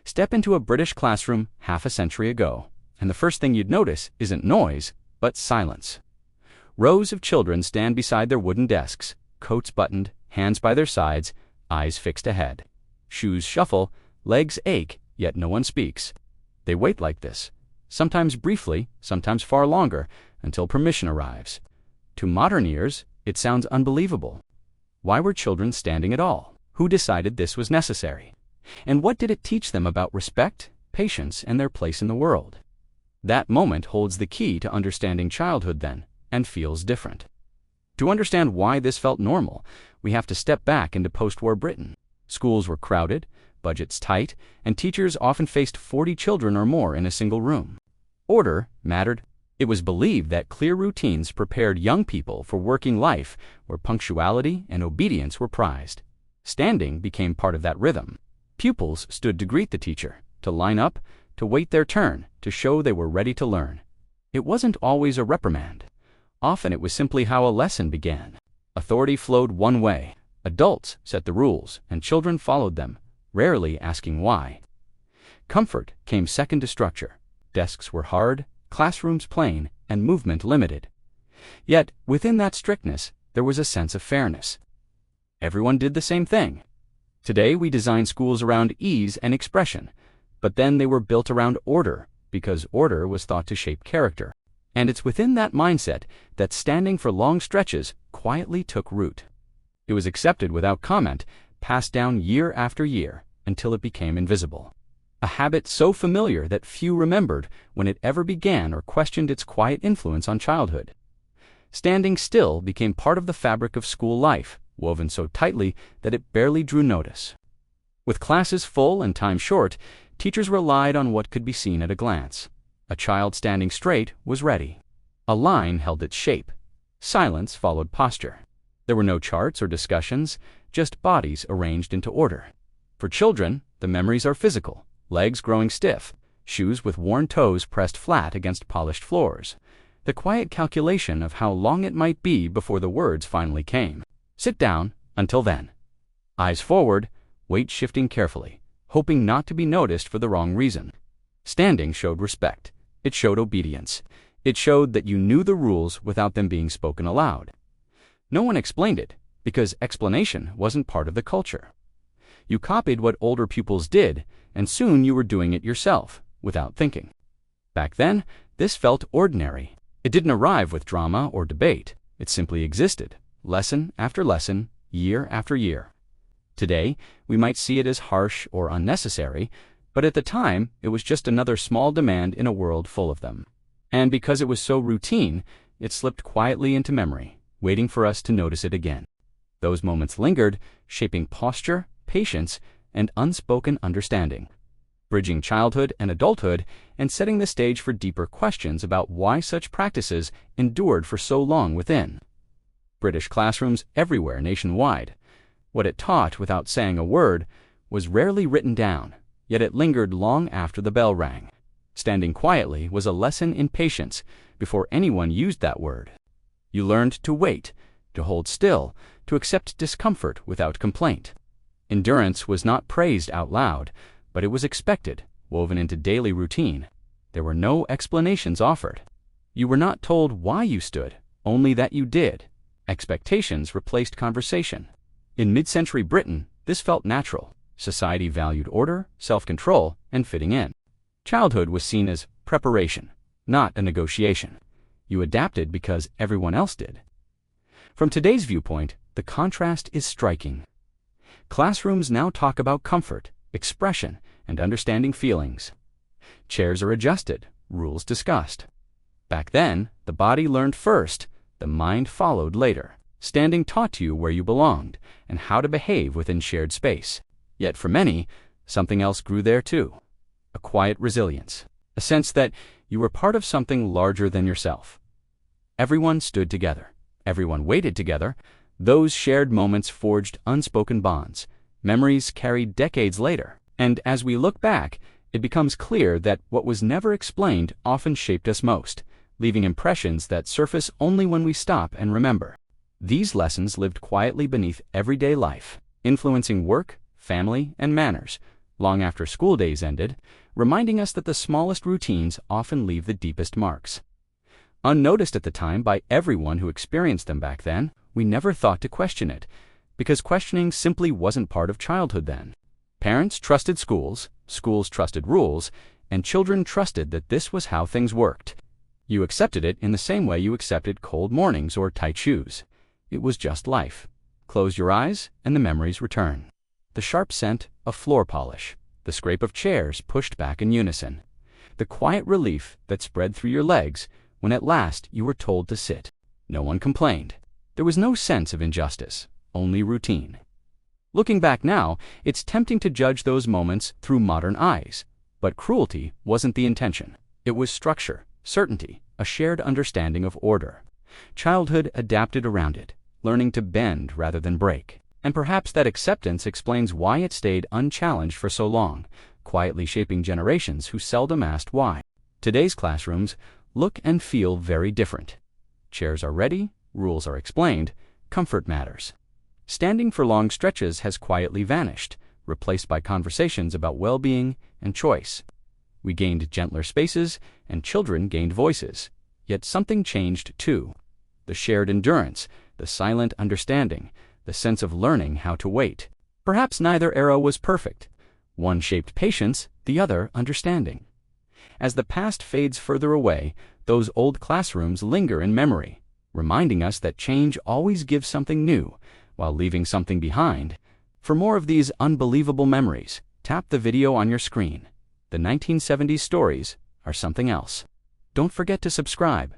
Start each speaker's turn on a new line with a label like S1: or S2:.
S1: Step into a British classroom half a century ago, and the first thing you'd notice isn't noise, but silence. Rows of children stand beside their wooden desks, coats buttoned, hands by their sides, eyes fixed ahead. Shoes shuffle, legs ache, yet no one speaks. They wait like this, sometimes briefly, sometimes far longer, until permission arrives. To modern ears, it sounds unbelievable. Why were children standing at all? Who decided this was necessary? And what did it teach them about respect, patience, and their place in the world? That moment holds the key to understanding childhood then, and feels different. To understand why this felt normal, we have to step back into post-war Britain. Schools were crowded, budgets tight, and teachers often faced 40 children or more in a single room. Order mattered. It was believed that clear routines prepared young people for working life where punctuality and obedience were prized. Standing became part of that rhythm. Pupils stood to greet the teacher, to line up, to wait their turn, to show they were ready to learn. It wasn't always a reprimand. Often it was simply how a lesson began. Authority flowed one way. Adults set the rules, and children followed them, rarely asking why. Comfort came second to structure. Desks were hard, classrooms plain, and movement limited. Yet, within that strictness, there was a sense of fairness. Everyone did the same thing. Today we design schools around ease and expression, but then they were built around order, because order was thought to shape character. And it's within that mindset that standing for long stretches quietly took root. It was accepted without comment, passed down year after year, until it became invisible. A habit so familiar that few remembered when it ever began or questioned its quiet influence on childhood. Standing still became part of the fabric of school life, woven so tightly that it barely drew notice. With classes full and time short, teachers relied on what could be seen at a glance. A child standing straight was ready. A line held its shape. Silence followed posture. There were no charts or discussions, just bodies arranged into order. For children, the memories are physical, legs growing stiff, shoes with worn toes pressed flat against polished floors. The quiet calculation of how long it might be before the words finally came. Sit down, until then. Eyes forward, weight shifting carefully, hoping not to be noticed for the wrong reason. Standing showed respect. It showed obedience. It showed that you knew the rules without them being spoken aloud. No one explained it, because explanation wasn't part of the culture. You copied what older pupils did, and soon you were doing it yourself, without thinking. Back then, this felt ordinary. It didn't arrive with drama or debate. It simply existed, lesson after lesson, year after year. Today, we might see it as harsh or unnecessary, but at the time, it was just another small demand in a world full of them. And because it was so routine, it slipped quietly into memory, waiting for us to notice it again. Those moments lingered, shaping posture, patience, and unspoken understanding, bridging childhood and adulthood and setting the stage for deeper questions about why such practices endured for so long within British classrooms everywhere nationwide. What it taught without saying a word was rarely written down, yet it lingered long after the bell rang. Standing quietly was a lesson in patience before anyone used that word. You learned to wait, to hold still, to accept discomfort without complaint. Endurance was not praised out loud, but it was expected, woven into daily routine. There were no explanations offered. You were not told why you stood, only that you did. Expectations replaced conversation. In mid-century Britain, this felt natural. Society valued order, self-control, and fitting in. Childhood was seen as preparation, not a negotiation. You adapted because everyone else did. From today's viewpoint, the contrast is striking. Classrooms now talk about comfort, expression, and understanding feelings. Chairs are adjusted, rules discussed. Back then, the body learned first, the mind followed later. Standing taught you where you belonged and how to behave within shared space. Yet for many, something else grew there too. A quiet resilience, a sense that you were part of something larger than yourself. Everyone stood together. Everyone waited together. Those shared moments forged unspoken bonds, memories carried decades later. And as we look back, it becomes clear that what was never explained often shaped us most, leaving impressions that surface only when we stop and remember. These lessons lived quietly beneath everyday life, influencing work, family, and manners, long after school days ended, reminding us that the smallest routines often leave the deepest marks. Unnoticed at the time by everyone who experienced them back then, we never thought to question it, because questioning simply wasn't part of childhood then. Parents trusted schools, schools trusted rules, and children trusted that this was how things worked. You accepted it in the same way you accepted cold mornings or tight shoes. It was just life. Close your eyes, and the memories return. The sharp scent of floor polish, the scrape of chairs pushed back in unison, the quiet relief that spread through your legs when at last you were told to sit. No one complained. There was no sense of injustice, only routine. Looking back now, it's tempting to judge those moments through modern eyes, but cruelty wasn't the intention. It was structure, certainty, a shared understanding of order. Childhood adapted around it, learning to bend rather than break. And perhaps that acceptance explains why it stayed unchallenged for so long, quietly shaping generations who seldom asked why. Today's classrooms look and feel very different. Chairs are ready, rules are explained, comfort matters. Standing for long stretches has quietly vanished, replaced by conversations about well-being and choice. We gained gentler spaces, and children gained voices. Yet something changed too. The shared endurance, the silent understanding, the sense of learning how to wait. Perhaps neither era was perfect. One shaped patience, the other understanding. As the past fades further away, those old classrooms linger in memory, reminding us that change always gives something new, while leaving something behind. For more of these unbelievable memories, tap the video on your screen. The 1970s stories are something else. Don't forget to subscribe.